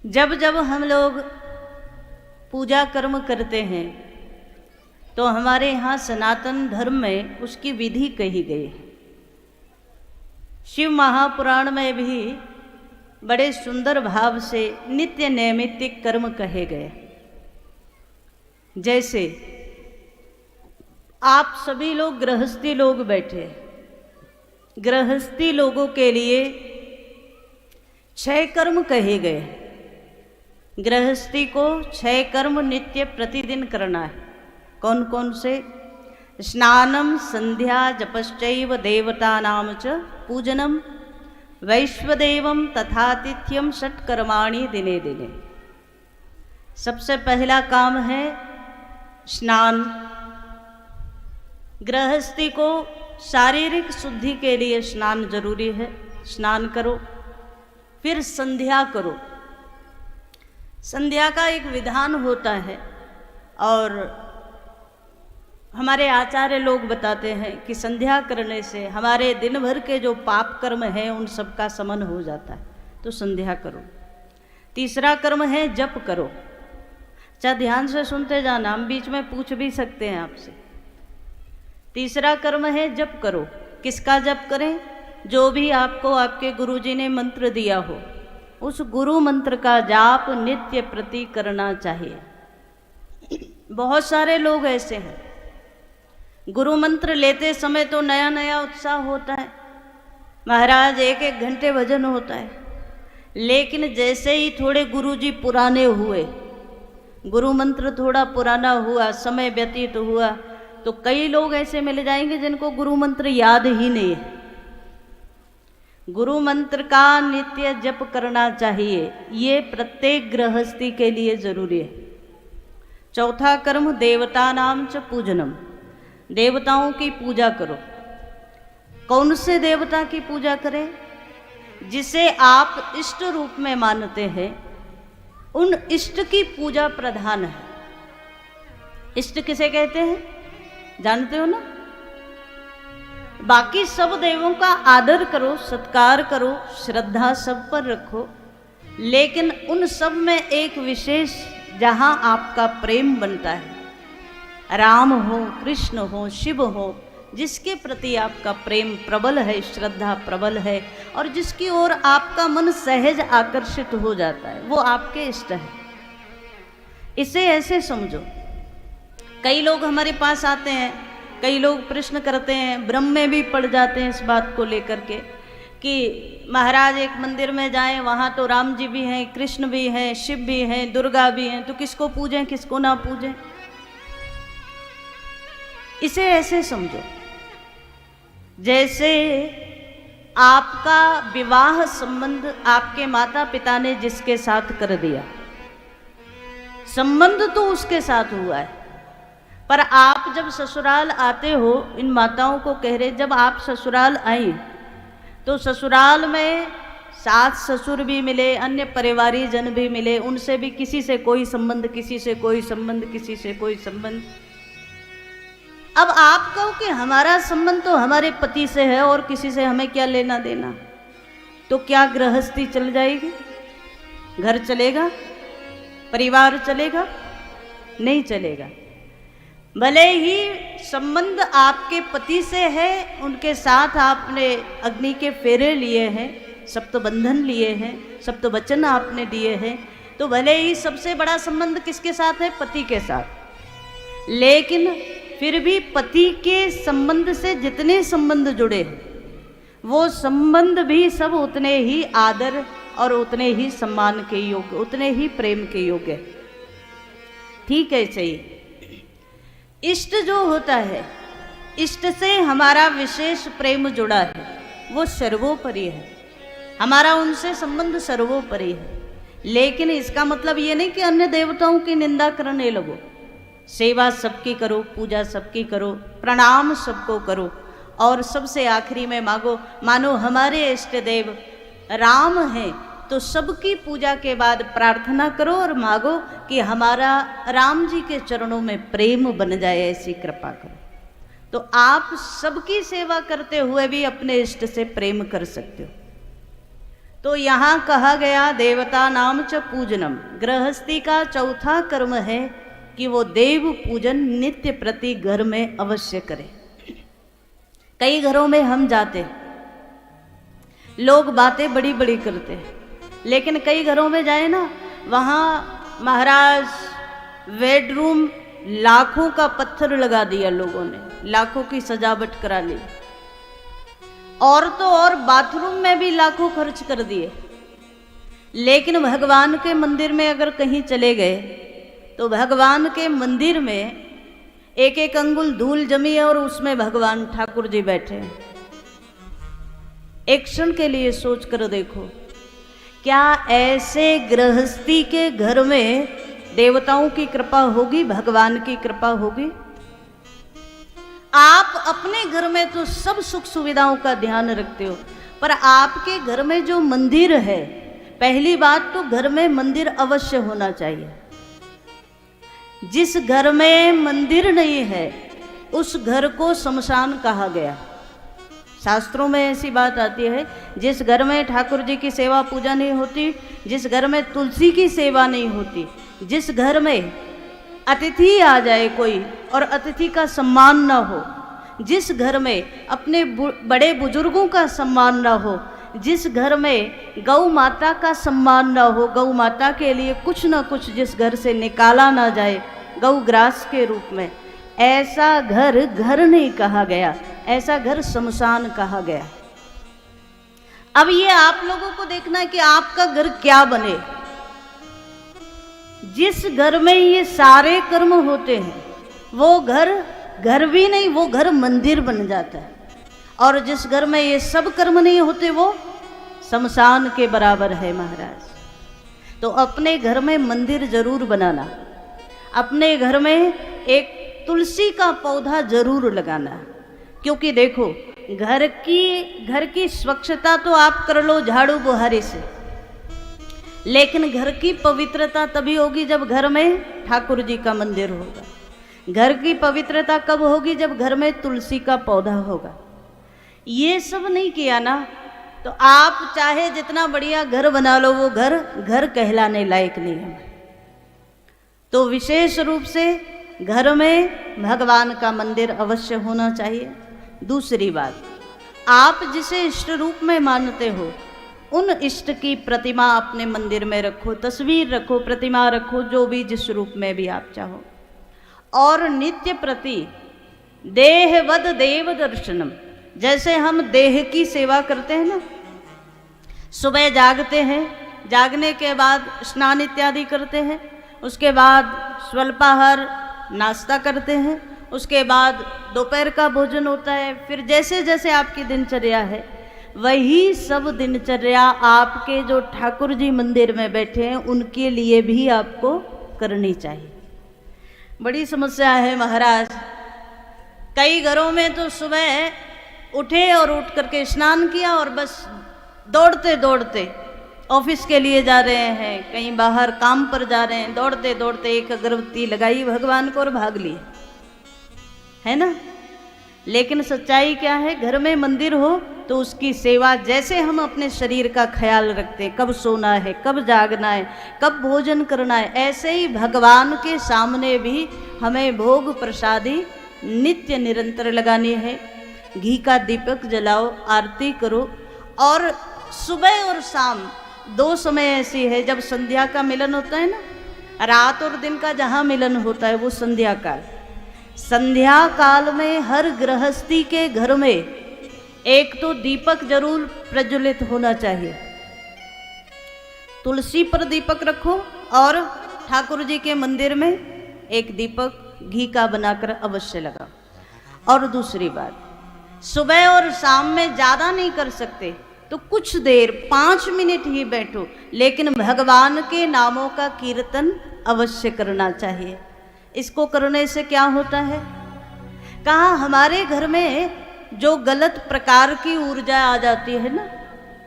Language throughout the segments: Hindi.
जब जब हम लोग पूजा कर्म करते हैं तो हमारे यहाँ सनातन धर्म में उसकी विधि कही गई है। शिव महापुराण में भी बड़े सुंदर भाव से नित्य नैमित्तिक कर्म कहे गए। जैसे आप सभी लोग गृहस्थी लोग बैठे, गृहस्थी लोगों के लिए 6 कर्म कहे गए। गृहस्थी को 6 कर्म नित्य प्रतिदिन करना है। कौन कौन से? स्नानम संध्या जपश्चैव देवतानां च पूजनम वैश्वदेवम तथातिथ्यम षट्कर्माणि दिने दिने। सबसे पहला काम है स्नान। गृहस्थी को शारीरिक शुद्धि के लिए स्नान जरूरी है, स्नान करो। फिर संध्या करो। संध्या का एक विधान होता है और हमारे आचार्य लोग बताते हैं कि संध्या करने से हमारे दिन भर के जो पाप कर्म हैं उन सब का शमन हो जाता है, तो संध्या करो। तीसरा कर्म है जप करो। अच्छा ध्यान से सुनते जाना, हम बीच में पूछ भी सकते हैं आपसे। तीसरा कर्म है जप करो। किसका जप करें? जो भी आपको आपके गुरुजी ने मंत्र दिया हो उस गुरु मंत्र का जाप नित्य प्रति करना चाहिए। बहुत सारे लोग ऐसे हैं, गुरु मंत्र लेते समय तो नया नया उत्साह होता है, महाराज 1-1 घंटे भजन होता है, लेकिन जैसे ही थोड़े गुरुजी पुराने हुए, गुरु मंत्र थोड़ा पुराना हुआ, समय व्यतीत हुआ, तो कई लोग ऐसे मिल जाएंगे जिनको गुरु मंत्र याद ही नहीं है। गुरु मंत्र का नित्य जप करना चाहिए, ये प्रत्येक गृहस्थी के लिए जरूरी है। चौथा कर्म देवतानां च पूजनम। देवताओं की पूजा करो। कौन से देवता की पूजा करें? जिसे आप इष्ट रूप में मानते हैं उन इष्ट की पूजा प्रधान है। इष्ट किसे कहते हैं जानते हो ना? बाकी सब देवों का आदर करो, सत्कार करो, श्रद्धा सब पर रखो, लेकिन उन सब में एक विशेष जहां आपका प्रेम बनता है, राम हो, कृष्ण हो, शिव हो, जिसके प्रति आपका प्रेम प्रबल है, श्रद्धा प्रबल है और जिसकी ओर आपका मन सहज आकर्षित हो जाता है, वो आपके इष्ट है। इसे ऐसे समझो। कई लोग हमारे पास आते हैं, कई लोग प्रश्न करते हैं, भ्रम में भी पड़ जाते हैं इस बात को लेकर के कि महाराज एक मंदिर में जाएं, वहाँ तो राम जी भी हैं, कृष्ण भी हैं, शिव भी हैं, दुर्गा भी हैं, तो किसको पूजें किसको ना पूजें। इसे ऐसे समझो जैसे आपका विवाह संबंध आपके माता पिता ने जिसके साथ कर दिया, संबंध तो उसके साथ हुआ है, पर आप जब ससुराल आते हो, इन माताओं को कह रहे, जब आप ससुराल आई तो ससुराल में सास ससुर भी मिले, अन्य परिवारी जन भी मिले, उनसे भी किसी से कोई संबंध, किसी से कोई संबंध, किसी से कोई संबंध। अब आप कहो कि हमारा संबंध तो हमारे पति से है और किसी से हमें क्या लेना देना, तो क्या गृहस्थी चल जाएगी? घर चलेगा? परिवार चलेगा? नहीं चलेगा। भले ही संबंध आपके पति से है, उनके साथ आपने अग्नि के फेरे लिए हैं, सप्तबंधन लिए हैं, सप्तवचन आपने दिए हैं, तो भले ही सबसे बड़ा संबंध किसके साथ है? पति के साथ, लेकिन फिर भी पति के संबंध से जितने संबंध जुड़े हैं वो संबंध भी सब उतने ही आदर और उतने ही सम्मान के योग्य, उतने ही प्रेम के योग्य। ठीक है, चाहिए। इष्ट जो होता है, इष्ट से हमारा विशेष प्रेम जुड़ा है, वो सर्वोपरि है, हमारा उनसे संबंध सर्वोपरि है। लेकिन इसका मतलब ये नहीं कि अन्य देवताओं की निंदा करने लगो। सेवा सबकी करो, पूजा सबकी करो, प्रणाम सबको करो, और सबसे आखिरी में मानो हमारे इष्ट देव राम हैं, तो सबकी पूजा के बाद प्रार्थना करो और मांगो कि हमारा राम जी के चरणों में प्रेम बन जाए, ऐसी कृपा करो। तो आप सबकी सेवा करते हुए भी अपने इष्ट से प्रेम कर सकते हो। तो यहाँ कहा गया देवता नाम च पूजनम, गृहस्थी का चौथा कर्म है कि वो देव पूजन नित्य प्रति घर में अवश्य करे। कई घरों में हम जाते, लोग बातें बड़ी बड़ी करते, लेकिन कई घरों में जाए ना, वहाँ महाराज बेडरूम लाखों का पत्थर लगा दिया लोगों ने, लाखों की सजावट करा ली, और तो और बाथरूम में भी लाखों खर्च कर दिए। लेकिन भगवान के मंदिर में अगर कहीं चले गए तो भगवान के मंदिर में एक एक अंगुल धूल जमी है और उसमें भगवान ठाकुर जी बैठे हैं। एक क्षण के लिए सोच कर देखो, क्या ऐसे गृहस्थी के घर में देवताओं की कृपा होगी, भगवान की कृपा होगी? आप अपने घर में तो सब सुख सुविधाओं का ध्यान रखते हो, पर आपके घर में जो मंदिर है, पहली बात तो घर में मंदिर अवश्य होना चाहिए। जिस घर में मंदिर नहीं है उस घर को शमशान कहा गया। शास्त्रों में ऐसी बात आती है, जिस घर में ठाकुर जी की सेवा पूजा नहीं होती, जिस घर में तुलसी की सेवा नहीं होती, जिस घर में अतिथि आ जाए कोई और अतिथि का सम्मान ना हो, जिस घर में अपने बड़े बुजुर्गों का सम्मान ना हो, जिस घर में गौ माता का सम्मान ना हो, गौ माता के लिए कुछ ना कुछ जिस घर से निकाला ना जाए गौ ग्रास के रूप में, ऐसा घर घर नहीं कहा गया, ऐसा घर शमशान कहा गया। अब ये आप लोगों को देखना है कि आपका घर क्या बने। जिस घर में ये सारे कर्म होते हैं वो घर घर भी नहीं, वो घर मंदिर बन जाता है, और जिस घर में ये सब कर्म नहीं होते वो शमशान के बराबर है महाराज। तो अपने घर में मंदिर जरूर बनाना, अपने घर में एक तुलसी का पौधा जरूर लगाना, क्योंकि देखो घर की स्वच्छता तो आप कर लो झाड़ू बुहारी से, लेकिन घर की पवित्रता तभी होगी जब घर में ठाकुर जी का मंदिर होगा। घर की पवित्रता कब होगी? जब घर में तुलसी का पौधा होगा। ये सब नहीं किया ना तो आप चाहे जितना बढ़िया घर बना लो, वो घर घर कहलाने लायक नहीं है। तो विशेष रूप से घर में भगवान का मंदिर अवश्य होना चाहिए। दूसरी बात, आप जिसे इष्ट रूप में मानते हो उन इष्ट की प्रतिमा अपने मंदिर में रखो, तस्वीर रखो, प्रतिमा रखो, जो भी जिस रूप में भी आप चाहो। और नित्य प्रति देहवद देव दर्शनम, जैसे हम देह की सेवा करते हैं ना, सुबह जागते हैं, जागने के बाद स्नान इत्यादि करते हैं, उसके बाद स्वल्पाहार नाश्ता करते हैं, उसके बाद दोपहर का भोजन होता है, फिर जैसे जैसे आपकी दिनचर्या है वही सब दिनचर्या आपके जो ठाकुर जी मंदिर में बैठे हैं उनके लिए भी आपको करनी चाहिए। बड़ी समस्या है महाराज, कई घरों में तो सुबह उठे और उठ करके स्नान किया और बस दौड़ते दौड़ते ऑफिस के लिए जा रहे हैं, कहीं बाहर काम पर जा रहे हैं, दौड़ते दौड़ते एक अगरबत्ती लगाई भगवान को और भाग लिए, है ना। लेकिन सच्चाई क्या है? घर में मंदिर हो तो उसकी सेवा, जैसे हम अपने शरीर का ख्याल रखते हैं, कब सोना है, कब जागना है, कब भोजन करना है, ऐसे ही भगवान के सामने भी हमें भोग प्रसादी नित्य निरंतर लगानी है। घी का दीपक जलाओ, आरती करो, और सुबह और शाम दो समय ऐसी है जब संध्या का मिलन होता है ना, रात और दिन का जहाँ मिलन होता है वो संध्या काल। संध्या काल में हर गृहस्थी के घर में एक तो दीपक जरूर प्रज्वलित होना चाहिए। तुलसी पर दीपक रखो और ठाकुर जी के मंदिर में एक दीपक घी का बनाकर अवश्य लगाओ। और दूसरी बात, सुबह और शाम में ज़्यादा नहीं कर सकते तो कुछ देर 5 मिनट ही बैठो, लेकिन भगवान के नामों का कीर्तन अवश्य करना चाहिए। इसको करने से क्या होता है? कहा हमारे घर में जो गलत प्रकार की ऊर्जा आ जाती है ना,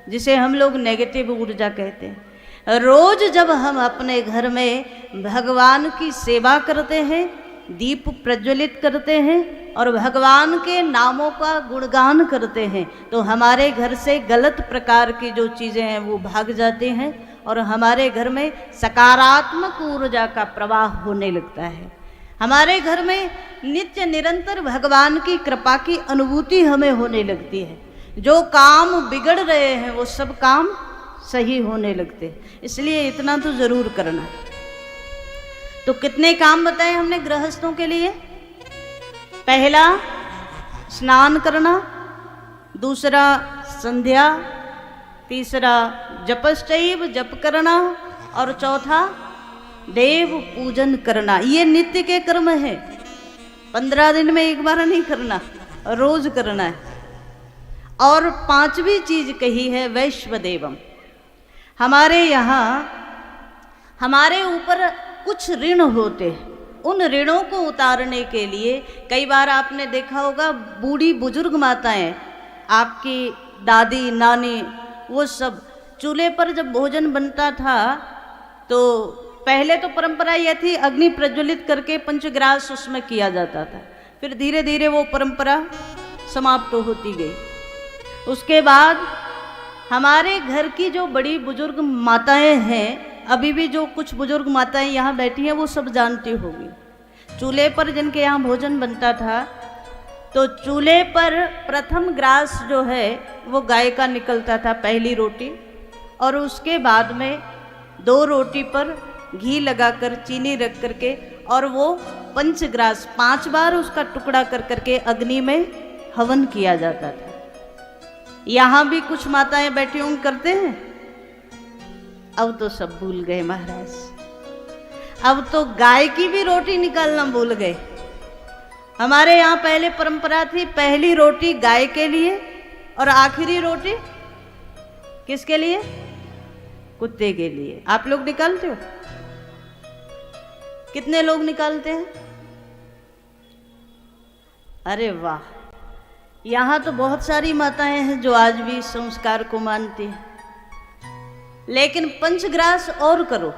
जिसे हम लोग नेगेटिव ऊर्जा कहते हैं, रोज जब हम अपने घर में भगवान की सेवा करते हैं, दीप प्रज्वलित करते हैं और भगवान के नामों का गुणगान करते हैं, तो हमारे घर से गलत प्रकार की जो चीज़ें हैं वो भाग जाती हैं और हमारे घर में सकारात्मक ऊर्जा का प्रवाह होने लगता है। हमारे घर में नित्य निरंतर भगवान की कृपा की अनुभूति हमें होने लगती है। जो काम बिगड़ रहे हैं वो सब काम सही होने लगते हैं। इसलिए इतना तो जरूर करना। तो कितने काम बताए हमने गृहस्थों के लिए? पहला स्नान करना, दूसरा संध्या, तीसरा जपश्चैव जप करना और चौथा देव पूजन करना। ये नित्य के कर्म है, 15 दिन में एक बार नहीं करना, रोज करना है। और पांचवी चीज कही है वैश्वदेवम। हमारे यहाँ हमारे ऊपर कुछ ऋण होते हैं, उन ऋणों को उतारने के लिए कई बार आपने देखा होगा बूढ़ी बुजुर्ग माताएं, आपकी दादी नानी, वो सब चूल्हे पर जब भोजन बनता था तो पहले तो परंपरा यह थी अग्नि प्रज्वलित करके पंचग्रास उसमें किया जाता था। फिर धीरे धीरे वो परंपरा समाप्त होती गई। उसके बाद हमारे घर की जो बड़ी बुजुर्ग माताएं हैं, अभी भी जो कुछ बुजुर्ग माताएं यहाँ बैठी हैं वो सब जानती होगी, चूल्हे पर जिनके यहाँ भोजन बनता था तो चूल्हे पर प्रथम ग्रास जो है वो गाय का निकलता था, पहली रोटी, और उसके बाद में 2 रोटी पर घी लगाकर चीनी रख करके और वो पंचग्रास 5 बार उसका टुकड़ा कर करके अग्नि में हवन किया जाता था। यहाँ भी कुछ माताएं बैठी होंगी करते हैं, अब तो सब भूल गए महाराज। अब तो गाय की भी रोटी निकालना भूल गए। हमारे यहाँ पहले परंपरा थी पहली रोटी गाय के लिए और आखिरी रोटी किसके लिए? कुत्ते के लिए। आप लोग निकालते हो? कितने लोग निकालते हैं? अरे वाह, यहाँ तो बहुत सारी माताएं हैं जो आज भी इस संस्कार को मानती हैं। लेकिन पंचग्रास और करो,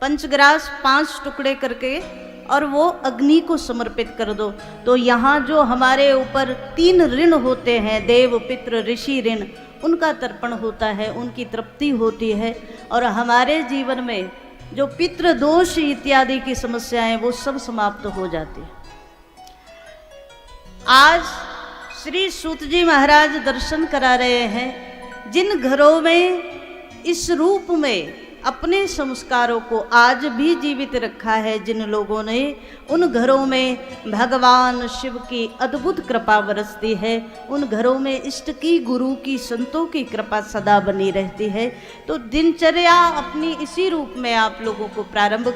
पंचग्रास 5 टुकड़े करके और वो अग्नि को समर्पित कर दो। तो यहाँ जो हमारे ऊपर 3 ऋण होते हैं, देव पितृ ऋषि ऋण, उनका तर्पण होता है, उनकी तृप्ति होती है और हमारे जीवन में जो पितृ दोष इत्यादि की समस्याएं वो सब समाप्त हो जाती है। आज श्री सूत जी महाराज दर्शन करा रहे हैं जिन घरों में इस रूप में अपने संस्कारों को आज भी जीवित रखा है, जिन लोगों ने, उन घरों में भगवान शिव की अद्भुत कृपा बरसती है, उन घरों में इष्ट की, गुरु की, संतों की कृपा सदा बनी रहती है। तो दिनचर्या अपनी इसी रूप में आप लोगों को प्रारंभ